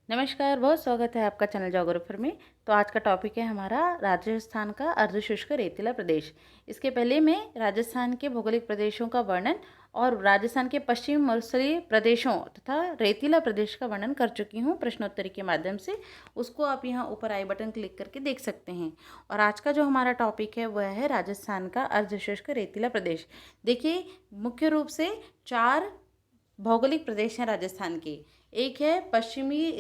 नमस्कार, बहुत स्वागत है आपका चैनल जोग्राफर में। तो आज का टॉपिक है हमारा राजस्थान का अर्धशुष्क रेतीला प्रदेश। इसके पहले मैं राजस्थान के भौगोलिक प्रदेशों का वर्णन और राजस्थान के पश्चिम मरुस्थलीय प्रदेशों तथा रेतीला प्रदेश का वर्णन कर चुकी हूँ प्रश्नोत्तरी के माध्यम से। उसको आप यहाँ ऊपर आई बटन क्लिक करके देख सकते हैं। और आज का जो हमारा टॉपिक है वह है राजस्थान का अर्धशुष्क रेतीला प्रदेश। देखिए, मुख्य रूप से 4 भौगोलिक प्रदेश हैं राजस्थान के। एक है पश्चिमी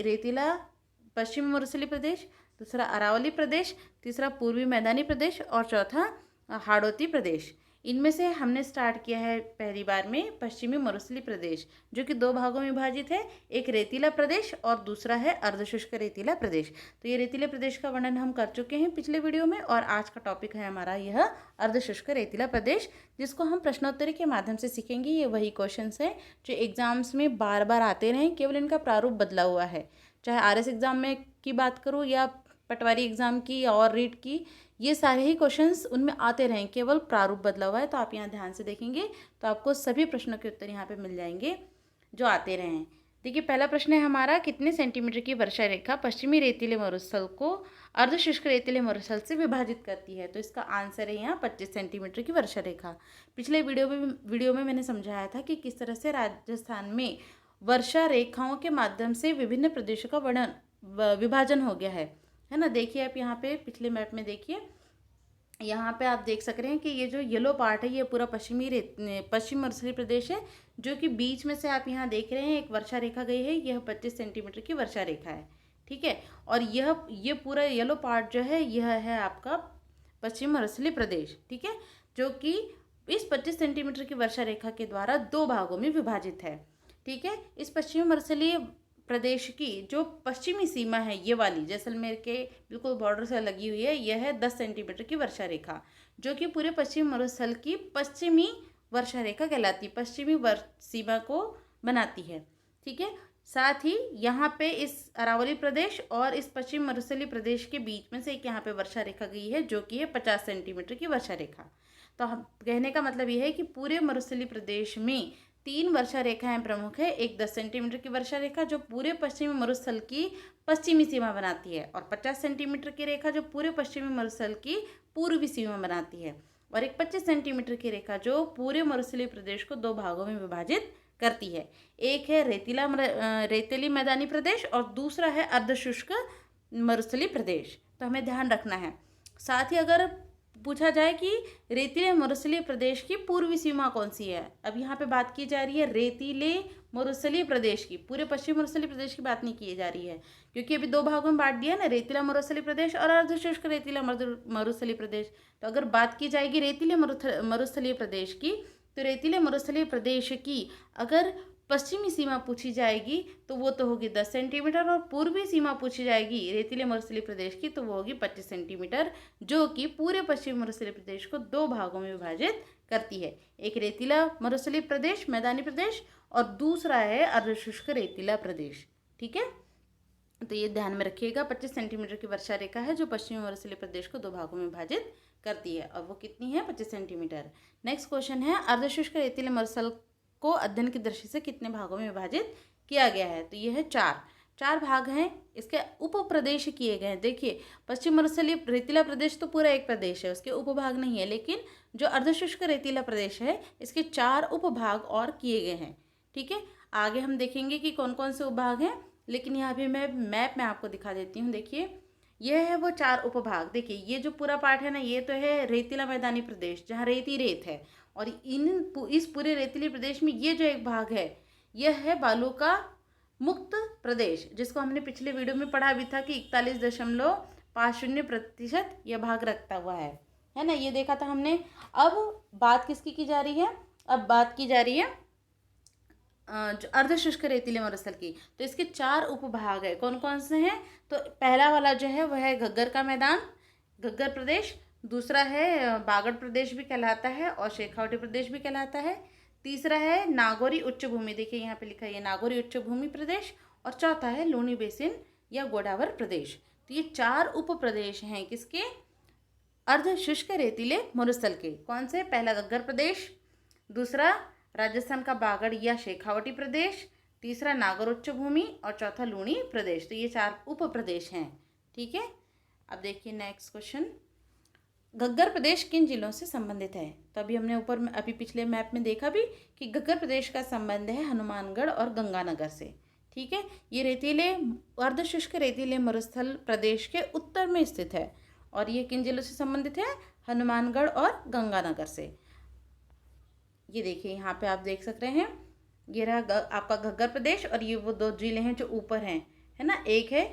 मरुस्थलीय प्रदेश, दूसरा अरावली प्रदेश, तीसरा पूर्वी मैदानी प्रदेश और चौथा हाड़ौती प्रदेश। इनमें से हमने स्टार्ट किया है पहली बार में पश्चिमी मरुस्थलीय प्रदेश, जो कि 2 भागों में विभाजित है। एक रेतीला प्रदेश और दूसरा है अर्धशुष्क रेतीला प्रदेश। तो ये रेतीले प्रदेश का वर्णन हम कर चुके हैं पिछले वीडियो में, और आज का टॉपिक है हमारा यह अर्धशुष्क रेतीला प्रदेश, जिसको हम प्रश्नोत्तरी के माध्यम से सीखेंगे। ये वही क्वेश्चंस हैं जो एग्जाम्स में बार बार आते रहे, केवल इनका प्रारूप बदला हुआ है। चाहे आरएस एग्जाम में की बात करूँ या पटवारी एग्जाम की और रीट की, ये सारे ही क्वेश्चंस उनमें आते रहें, केवल प्रारूप बदला हुआ है। तो आप यहाँ ध्यान से देखेंगे तो आपको सभी प्रश्नों के उत्तर यहाँ पे मिल जाएंगे जो आते रहें। देखिए, पहला प्रश्न है हमारा, कितने सेंटीमीटर की वर्षा रेखा पश्चिमी रेतीले मरुस्थल को अर्धशुष्क रेतीले मरुस्थल से विभाजित करती है? तो इसका आंसर है यहाँ 25 सेंटीमीटर की वर्षा रेखा। पिछले वीडियो में मैंने समझाया था कि किस तरह से राजस्थान में वर्षा रेखाओं के माध्यम से विभिन्न प्रदेशों का विभाजन हो गया है ना। देखिए, आप यहाँ पे पिछले मैप में देखिए, यहाँ पे आप देख सक रहे हैं कि ये जो येलो पार्ट है ये पूरा पश्चिम मरुस्थलीय प्रदेश है, जो कि बीच में से आप यहाँ देख रहे हैं एक वर्षा रेखा गई है। यह 25 सेंटीमीटर की वर्षा रेखा है, ठीक है। और ये पूरा येलो पार्ट जो है यह है आपका पश्चिम मरुस्थलीय प्रदेश, ठीक है, जो कि इस 25 सेंटीमीटर की वर्षा रेखा के द्वारा 2 भागों में विभाजित है, ठीक है। इस पश्चिमी मरुस्थलीय प्रदेश की जो पश्चिमी सीमा है, ये वाली जैसलमेर के बिल्कुल बॉर्डर से लगी हुई है, यह है 10 सेंटीमीटर की वर्षा रेखा, जो कि पूरे पश्चिमी मरुस्थल की पश्चिमी वर्षा रेखा कहलाती है, पश्चिमी सीमा को बनाती है, ठीक है। साथ ही यहाँ पे इस अरावली प्रदेश और इस पश्चिम मरुस्थलीय प्रदेश के बीच में से एक यहाँ पे वर्षा रेखा गई है, जो कि है 50 सेंटीमीटर की वर्षा रेखा। तो हम कहने का मतलब यह है कि पूरे मरुस्थलीय प्रदेश में 3 वर्षा रेखाएं प्रमुख है। एक 10 सेंटीमीटर की वर्षा रेखा जो पूरे पश्चिमी मरुस्थल की पश्चिमी सीमा बनाती है, और 50 सेंटीमीटर की रेखा जो पूरे पश्चिमी मरुस्थल की पूर्वी सीमा बनाती है, और एक 25 सेंटीमीटर की रेखा जो पूरे मरुस्थलीय प्रदेश को 2 भागों में विभाजित करती है। एक है रेतीली मैदानी प्रदेश और दूसरा है अर्धशुष्क मरुस्थलीय प्रदेश। तो हमें ध्यान रखना है। साथ ही अगर पूछा जाए कि रेतीले मरुस्थलीय प्रदेश की पूर्वी सीमा कौन सी है, अब यहाँ पे बात की जा रही है रेतीले मरुस्थलीय प्रदेश की, पूरे पश्चिम मरुस्थलीय प्रदेश की बात नहीं की जा रही है, क्योंकि अभी 2 भागों में बांट दिया ना, रेतीला मरुस्थलीय प्रदेश और अर्धशुष्क रेतीला मरुस्थलीय प्रदेश। तो अगर बात की जाएगी रेतीले मरुस्थलीय प्रदेश की, तो रेतीले मरुस्थलीय प्रदेश की अगर पश्चिमी सीमा पूछी जाएगी तो वो तो होगी 10 सेंटीमीटर, और पूर्वी सीमा पूछी जाएगी रेतीले मरुस्थलीय प्रदेश की तो वो होगी 25 सेंटीमीटर, जो कि पूरे पश्चिमी मरुस्थलीय प्रदेश को 2 भागों में विभाजित करती है। एक रेतीला मरुस्थलीय प्रदेश मैदानी प्रदेश और दूसरा है अर्धशुष्क रेतीला प्रदेश, ठीक है। तो ये ध्यान में रखिएगा, 25 सेंटीमीटर की वर्षा रेखा है जो पश्चिमी मरुस्थलीय प्रदेश को 2 भागों में विभाजित करती है, और वो कितनी है? 25 सेंटीमीटर। नेक्स्ट क्वेश्चन है, अर्धशुष्क रेतीले मरुस्थल को अध्ययन की दृष्टि से कितने भागों में विभाजित किया गया है? तो ये है 4 भाग हैं। इसके उप प्रदेश किए गए हैं। देखिए, पश्चिम मरुस्थलीय रेतीला प्रदेश तो पूरा एक प्रदेश है, उसके उपभाग नहीं है, लेकिन जो अर्धशुष्क रेतीला प्रदेश है इसके 4 उपभाग और किए गए हैं, ठीक है। आगे हम देखेंगे कि कौन कौन से उपभाग हैं, लेकिन यहाँ भी मैं मैप में आपको दिखा देती हूँ। देखिए, यह है वो 4 उपभाग। देखिए, ये जो पूरा पार्ट है ना, ये तो है रेतीला मैदानी प्रदेश जहाँ रेत ही रेत है, और इस पूरे रेतीले प्रदेश में ये जो एक भाग है यह है बालू का मुक्त प्रदेश, जिसको हमने पिछले वीडियो में पढ़ा भी था कि 41.50% यह भाग रखता हुआ है ना, ये देखा था हमने। अब बात किसकी की जा रही है? अब बात की जा रही है जो अर्धशुष्क रेतीले मरुस्थल की। तो इसके 4 उपभाग है। कौन कौन से हैं? तो पहला वाला जो है वह है घग्गर का मैदान, घग्गर प्रदेश। दूसरा है बागड़ प्रदेश भी कहलाता है और शेखावटी प्रदेश भी कहलाता है। तीसरा है नागौरी उच्च भूमि, देखिए यहाँ पे लिखा है नागौरी उच्च भूमि प्रदेश। और चौथा है लूनी बेसिन या गोदावर प्रदेश। तो ये 4 उप प्रदेश हैं किसके? अर्धशुष्क रेतीले मरुस्थल के। कौन से? पहला घग्गर प्रदेश, दूसरा राजस्थान का बागड़ या शेखावटी प्रदेश, तीसरा नागौर उच्च भूमि और चौथा लूणी प्रदेश। तो ये 4 उप प्रदेश हैं। ठीक है, अब देखिए नेक्स्ट क्वेश्चन, घग्गर प्रदेश किन जिलों से संबंधित है? तो अभी हमने ऊपर में अभी पिछले मैप में देखा भी कि घग्गर प्रदेश का संबंध है हनुमानगढ़ और गंगानगर से। ठीक है, ये रेतीले अर्धशुष्क रेतीले मरुस्थल प्रदेश के उत्तर में स्थित है और ये किन जिलों से संबंधित है? हनुमानगढ़ और गंगानगर से। ये देखिए यहाँ पे आप देख सकते हैं, ये रहा आपका घग्गर प्रदेश और ये वो 2 जिले हैं जो ऊपर हैं, है ना, एक है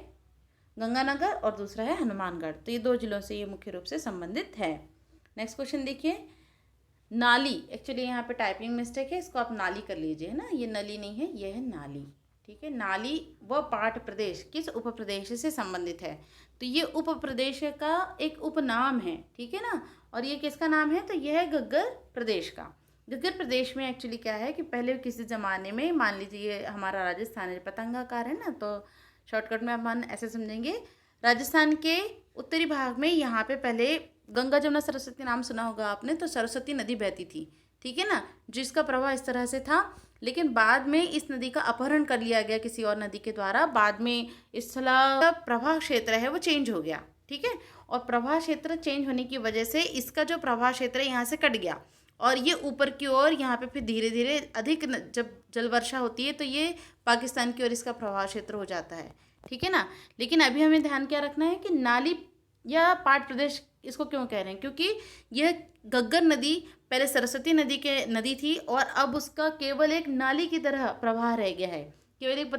गंगानगर और दूसरा है हनुमानगढ़। तो ये 2 जिलों से ये मुख्य रूप से संबंधित है। नेक्स्ट क्वेश्चन देखिए, नाली, एक्चुअली यहाँ पे टाइपिंग मिस्टेक है, इसको आप नाली कर लीजिए, है ना, ये नली नहीं है, ये है नाली। ठीक है, नाली व पाट प्रदेश किस उप प्रदेश से संबंधित है? तो ये उप प्रदेश का एक उपनाम है। ठीक है ना, और ये किसका नाम है? तो यह है घग्गर प्रदेश का। घग्गर प्रदेश में एक्चुअली क्या है कि पहले किसी ज़माने में, मान लीजिए हमारा राजस्थान है, पतंगाकार है ना, तो शॉर्टकट में अपन ऐसे समझेंगे, राजस्थान के उत्तरी भाग में यहाँ पे पहले गंगा जमुना सरस्वती नाम सुना होगा आपने, तो सरस्वती नदी बहती थी। ठीक है ना, जिसका प्रवाह इस तरह से था, लेकिन बाद में इस नदी का अपहरण कर लिया गया किसी और नदी के द्वारा। बाद में इस का प्रवाह क्षेत्र है वो चेंज हो गया। ठीक है, और प्रवाह क्षेत्र चेंज होने की वजह से इसका जो प्रवाह क्षेत्र है यहाँ से कट गया और ये ऊपर की ओर यहाँ पे फिर धीरे धीरे अधिक जब जल वर्षा होती है तो ये पाकिस्तान की ओर इसका प्रवाह क्षेत्र हो जाता है। ठीक है ना, लेकिन अभी हमें ध्यान क्या रखना है कि नाली या पाट प्रदेश इसको क्यों कह रहे हैं, क्योंकि यह घग्गर नदी पहले सरस्वती नदी के नदी थी और अब उसका केवल एक नाली की तरह प्रवाह रह गया है। केवल एक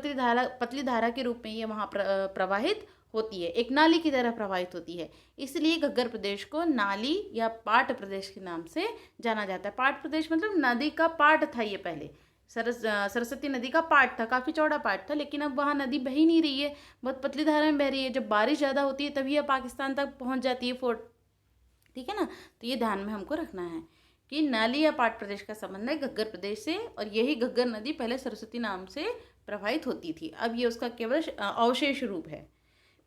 पतली धारा के रूप में ये वहाँ प्रवाहित होती है, एक नाली की तरह प्रवाहित होती है। इसलिए घग्गर प्रदेश को नाली या पाट प्रदेश के नाम से जाना जाता है। पाट प्रदेश मतलब नदी का पाट था ये पहले, सरस्वती नदी का पाट था, काफ़ी चौड़ा पाट था, लेकिन अब वहाँ नदी बह ही नहीं रही है, बहुत पतली धारा में बह रही है। जब बारिश ज़्यादा होती है तभी यह पाकिस्तान तक पहुँच जाती है फोर्ट। ठीक है ना, तो ये ध्यान में हमको रखना है कि नाली या पाट प्रदेश का संबंध है घग्गर प्रदेश से और यही घग्गर नदी पहले सरस्वती नाम से प्रवाहित होती थी, अब ये उसका केवल अवशेष रूप है।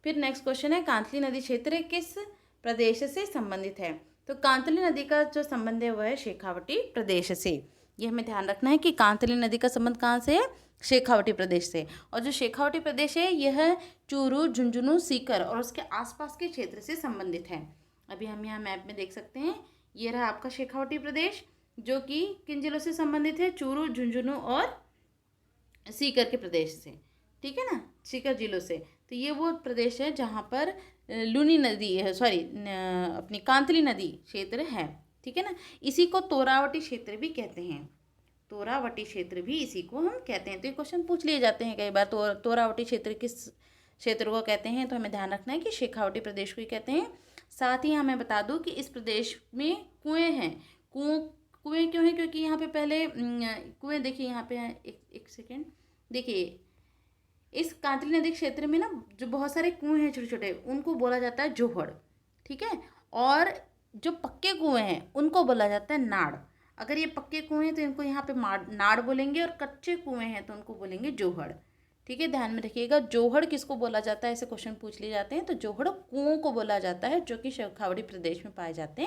फिर नेक्स्ट क्वेश्चन है, कांतली नदी क्षेत्र किस प्रदेश से संबंधित है? तो कांतली नदी का जो संबंध है वह है शेखावटी प्रदेश से। ये हमें ध्यान रखना है कि कांतली नदी का संबंध कहाँ से है? शेखावटी प्रदेश से। और जो शेखावटी प्रदेश है यह चूरू, झुंझुनू, सीकर और उसके आसपास के क्षेत्र से संबंधित है। अभी हम यहाँ मैप में देख सकते हैं, ये रहा आपका शेखावटी प्रदेश जो कि किन जिलों से संबंधित है? चूरू, झुंझुनू और सीकर के प्रदेश से। ठीक है ना, सीकर जिलों से। तो ये वो प्रदेश है जहाँ पर लूनी नदी है, सॉरी अपनी कांतली नदी क्षेत्र है। ठीक है ना, इसी को तोरावटी क्षेत्र भी कहते हैं। तोरावटी क्षेत्र भी इसी को हम कहते हैं। तो ये क्वेश्चन पूछ लिए जाते हैं कई बार, तोरावटी क्षेत्र किस क्षेत्र को कहते हैं? तो हमें ध्यान रखना है कि शेखावटी प्रदेश को ही कहते हैं। साथ ही हमें बता दूं कि इस प्रदेश में कुएँ हैं। कुएँ क्यों हैं? क्योंकि यहाँ पे पहले कुएँ, देखिए यहाँ पे एक सेकेंड, देखिए इस कांतली नदी क्षेत्र में ना जो बहुत सारे कुएँ हैं छोटे छोटे, उनको बोला जाता है जोहड़। ठीक है, और जो पक्के कुएँ हैं उनको बोला जाता है नाड़। अगर ये पक्के कुएँ हैं तो इनको यहाँ पे नाड़ बोलेंगे और कच्चे कुएँ हैं तो उनको बोलेंगे जोहड़। ठीक है, ध्यान में रखिएगा, जोहड़ किसको बोला जाता है, ऐसे क्वेश्चन पूछ लिए जाते हैं। तो जोहड़ कुओं को बोला जाता है जो कि शेखावटी प्रदेश में पाए जाते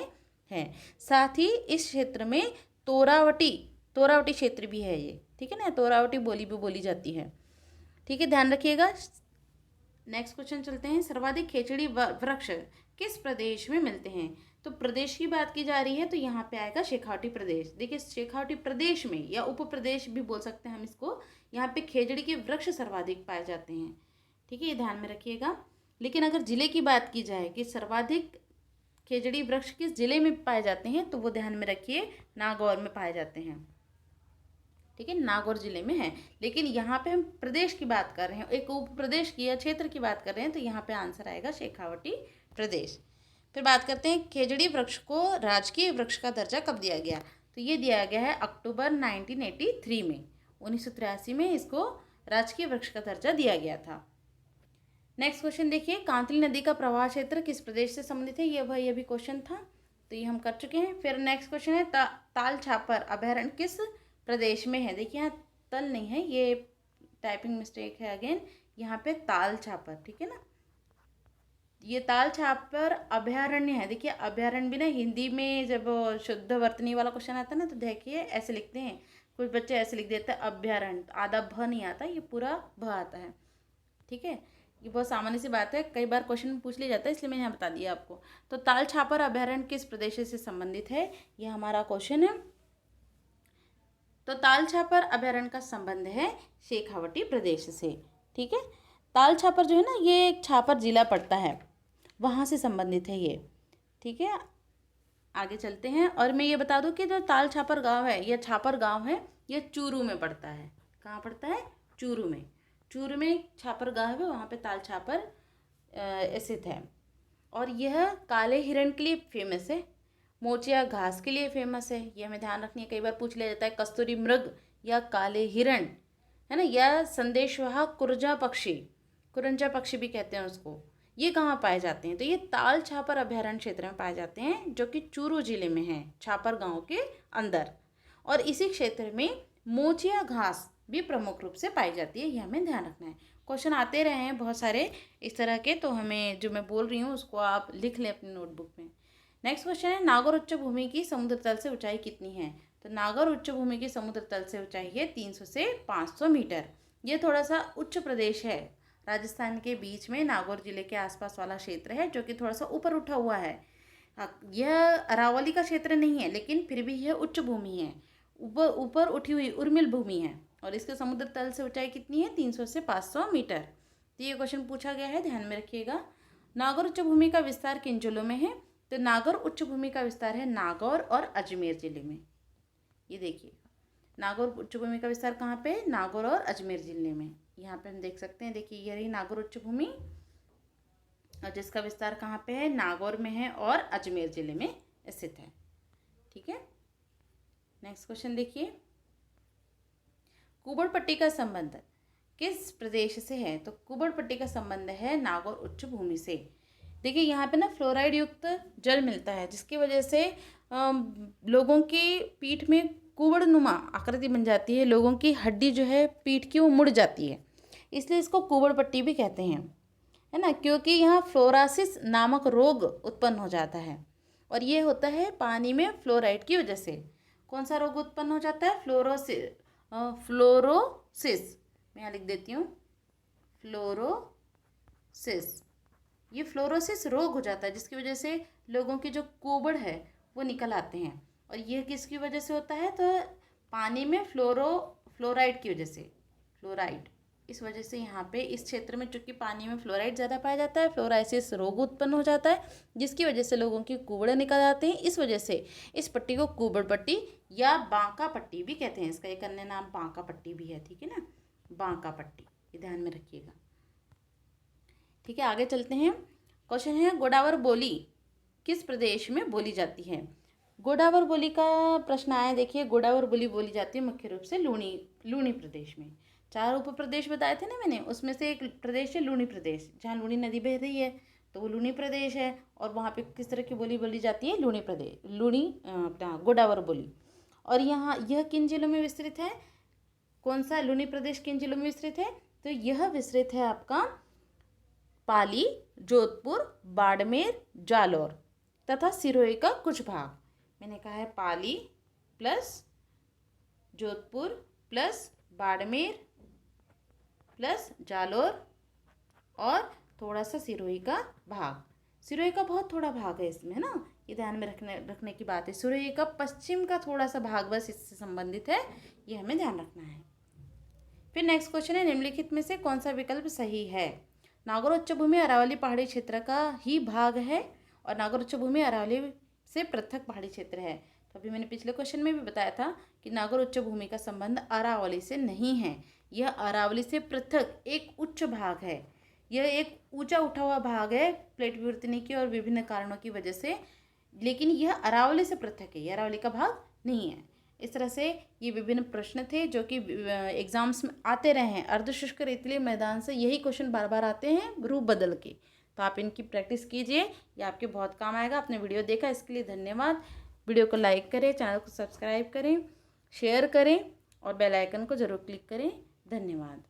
हैं। साथ ही इस क्षेत्र में तोरावटी क्षेत्र भी है ये। ठीक है ना, तोरावटी बोली भी बोली जाती है। ठीक है, ध्यान रखिएगा। नेक्स्ट क्वेश्चन चलते हैं, सर्वाधिक खेचड़ी वृक्ष किस प्रदेश में मिलते हैं? तो प्रदेश की बात की जा रही है तो यहाँ पे आएगा शेखावटी प्रदेश। देखिए शेखावटी प्रदेश में या उप प्रदेश भी बोल सकते हैं हम इसको, यहाँ पे खेजड़ी के वृक्ष सर्वाधिक पाए जाते हैं। ठीक है, ये ध्यान में रखिएगा। लेकिन अगर जिले की बात की जाए कि सर्वाधिक खेजड़ी वृक्ष किस जिले में पाए जाते हैं, तो वो ध्यान में रखिए नागौर में पाए जाते हैं। ठीक है, नागौर जिले में है। लेकिन यहाँ पे हम प्रदेश की बात कर रहे हैं, एक उप प्रदेश की या क्षेत्र की बात कर रहे हैं, तो यहाँ पे आंसर आएगा शेखावटी प्रदेश। फिर बात करते हैं खेजड़ी वृक्ष को राजकीय वृक्ष का दर्जा कब दिया गया? तो ये दिया गया है अक्टूबर 1983 में। 1983 में इसको राजकीय वृक्ष का दर्जा दिया गया था। नेक्स्ट क्वेश्चन देखिए, कांतली नदी का प्रवाह क्षेत्र किस प्रदेश से संबंधित है? ये भी क्वेश्चन था, तो ये हम कर चुके हैं। फिर नेक्स्ट क्वेश्चन है, ताल छापर अभयारण्य किस प्रदेश में है? देखिए यहाँ तल नहीं है, ये टाइपिंग मिस्टेक है अगेन, यहाँ पे ताल छापर। ठीक है ना, ये ताल छापर अभयारण्य है। देखिए अभयारण्य भी ना हिंदी में जब शुद्ध वर्तनी वाला क्वेश्चन आता है ना, तो देखिए ऐसे लिखते हैं, कुछ बच्चे ऐसे लिख देते हैं अभ्यारण्य, आधा भ नहीं आता, ये पूरा भ आता है। ठीक है, ये बहुत सामान्य सी बात है, कई बार क्वेश्चन पूछ लिया जाता है, इसलिए मैंने यहाँ बता दिया आपको। तो ताल छापर अभ्यारण्य किस प्रदेश से संबंधित है, ये हमारा क्वेश्चन है। तो ताल छापर अभ्यारण्य का संबंध है शेखावटी प्रदेश से। ठीक है, ताल छापर जो है ना, ये एक छापर जिला पड़ता है, वहाँ से संबंधित है ये। ठीक है, आगे चलते हैं। और मैं ये बता दूं कि जो ताल छापर गांव है, यह छापर गांव है, यह चूरू में पड़ता है। कहाँ पड़ता है? चूरू में। चूरू में एक छापर गांव है, वहाँ पे ताल छापर स्थित है। और यह काले हिरण के लिए फेमस है, मोचिया घास के लिए फेमस है। ये हमें ध्यान रखनी है, कई बार पूछ लिया जाता है कस्तूरी मृग या काले हिरण, है ना, या संदेशवाहक कुरजा पक्षी, कुरंजा पक्षी भी कहते हैं उसको, ये कहाँ पाए जाते हैं? तो ये ताल छापर अभ्यारण्य क्षेत्र में पाए जाते हैं, जो कि चूरू जिले में है, छापर गांव के अंदर। और इसी क्षेत्र में मोचिया घास भी प्रमुख रूप से पाई जाती है, ये हमें ध्यान रखना है। क्वेश्चन आते रहे हैं बहुत सारे इस तरह के, तो हमें जो मैं बोल रही हूँ उसको आप लिख लें अपनी नोटबुक में। नेक्स्ट क्वेश्चन है, नागौर उच्च भूमि की समुद्र तल से ऊंचाई कितनी है? तो नागौर उच्च भूमि की समुद्र तल से ऊंचाई है 300 से 500 मीटर। ये थोड़ा सा उच्च प्रदेश है, राजस्थान के बीच में नागौर जिले के आसपास वाला क्षेत्र है, जो कि थोड़ा सा ऊपर उठा हुआ है। यह अरावली का क्षेत्र नहीं है, लेकिन फिर भी यह उच्च भूमि है, ऊपर ऊपर उठी हुई उर्मिल भूमि है। और इसके समुद्र तल से ऊंचाई कितनी है? 300 से 500 मीटर। तो ये क्वेश्चन पूछा गया है, ध्यान में रखिएगा। नागौर उच्च भूमि का विस्तार किन जिलों में है? तो नागौर उच्च भूमि का विस्तार है नागौर और अजमेर जिले में। ये देखिए, नागौर उच्च भूमि का विस्तार कहाँ पे? नागौर और अजमेर जिले में। यहाँ पे हम देख सकते हैं, देखिए ये रही नागौर उच्च भूमि, और जिसका विस्तार कहाँ पे है? नागौर में है और अजमेर जिले में स्थित है। ठीक है, नेक्स्ट क्वेश्चन देखिए, कुबड़ पट्टी का संबंध किस प्रदेश से है? तो कुबड़ पट्टी का संबंध है नागौर उच्च भूमि से। देखिए यहाँ पे ना फ्लोराइड युक्त जल मिलता है, जिसकी वजह से लोगों की पीठ में कुबड़ आकृति बन जाती है, लोगों की हड्डी जो है पीठ की वो मुड़ जाती है, इसलिए इसको कुबड़ पट्टी भी कहते हैं, है ना, क्योंकि यहाँ फ्लोरासिस नामक रोग उत्पन्न हो जाता है, और ये होता है पानी में फ्लोराइड की वजह से। कौन सा रोग उत्पन्न हो जाता है? फ्लोरोसिस। मैं यहाँ लिख देती हूँ, फ्लोरोसिस। ये फ्लोरोसिस रोग हो जाता है, जिसकी वजह से लोगों की जो कुबड़ है वो निकल आते हैं। और ये किसकी वजह से होता है? तो पानी में फ्लोराइड की वजह से, फ्लोराइड, इस वजह से यहाँ पे इस क्षेत्र में चूँकि पानी में फ्लोराइड ज़्यादा पाया जाता है, फ्लोराइसिस रोग उत्पन्न हो जाता है, जिसकी वजह से लोगों की कुबड़े निकल आते हैं। इस वजह से इस पट्टी को कुबड़ पट्टी या बांका पट्टी भी कहते हैं। इसका एक अन्य नाम बांका पट्टी भी है। ठीक है ना, बांका पट्टी, ये ध्यान में रखिएगा। ठीक है, आगे चलते हैं। क्वेश्चन है, गोडावर बोली किस प्रदेश में बोली जाती है? गोडावर बोली का प्रश्न आया। देखिए, गोडावर बोली बोली जाती है मुख्य रूप से लूणी प्रदेश में। 4 उप प्रदेश बताए थे ना मैंने, उसमें से एक प्रदेश है लूणी प्रदेश, जहाँ लूणी नदी बह रही है, तो वो लूणी प्रदेश है। और वहाँ पे किस तरह की बोली बोली जाती है? लूणी प्रदेश, अपना गोडावर बोली। और यहाँ यह किन जिलों में विस्तृत है? कौन सा लूणी प्रदेश किन जिलों में विस्तृत है? तो यह विस्तृत है आपका पाली, जोधपुर, बाड़मेर, जालौर तथा सिरोही का कुछ भाग। मैंने कहा है Pali plus Jodhpur plus Barmer plus Jalore और थोड़ा सा सिरोही का भाग। सिरोही का बहुत थोड़ा भाग है इसमें, है ना, ये ध्यान में रखने की बात है। सिरोही का पश्चिम का थोड़ा सा भाग बस इससे संबंधित है, ये हमें ध्यान रखना है। फिर नेक्स्ट क्वेश्चन है, निम्नलिखित में से कौन सा विकल्प सही है? नागौर उच्च भूमि अरावली पहाड़ी क्षेत्र का ही भाग है, और नागौर उच्च भूमि अरावली से पृथक पहाड़ी क्षेत्र है। तो अभी मैंने पिछले क्वेश्चन में भी बताया था कि नागौर उच्च भूमि का संबंध अरावली से नहीं है, यह अरावली से पृथक एक उच्च भाग है। यह एक ऊंचा उठा हुआ भाग है प्लेट विवर्तनी की और विभिन्न कारणों की वजह से, लेकिन यह अरावली से पृथक है, यह अरावली का भाग नहीं है। इस तरह से ये विभिन्न प्रश्न थे जो कि एग्जाम्स में आते रहे हैं। अर्धशुष्क रेतीले मैदान से यही क्वेश्चन बार बार आते हैं रूप बदल के, तो आप इनकी प्रैक्टिस कीजिए, ये आपके बहुत काम आएगा। आपने वीडियो देखा इसके लिए धन्यवाद। वीडियो को लाइक करें, चैनल को सब्सक्राइब करें, शेयर करें और बेल आइकन को ज़रूर क्लिक करें। धन्यवाद।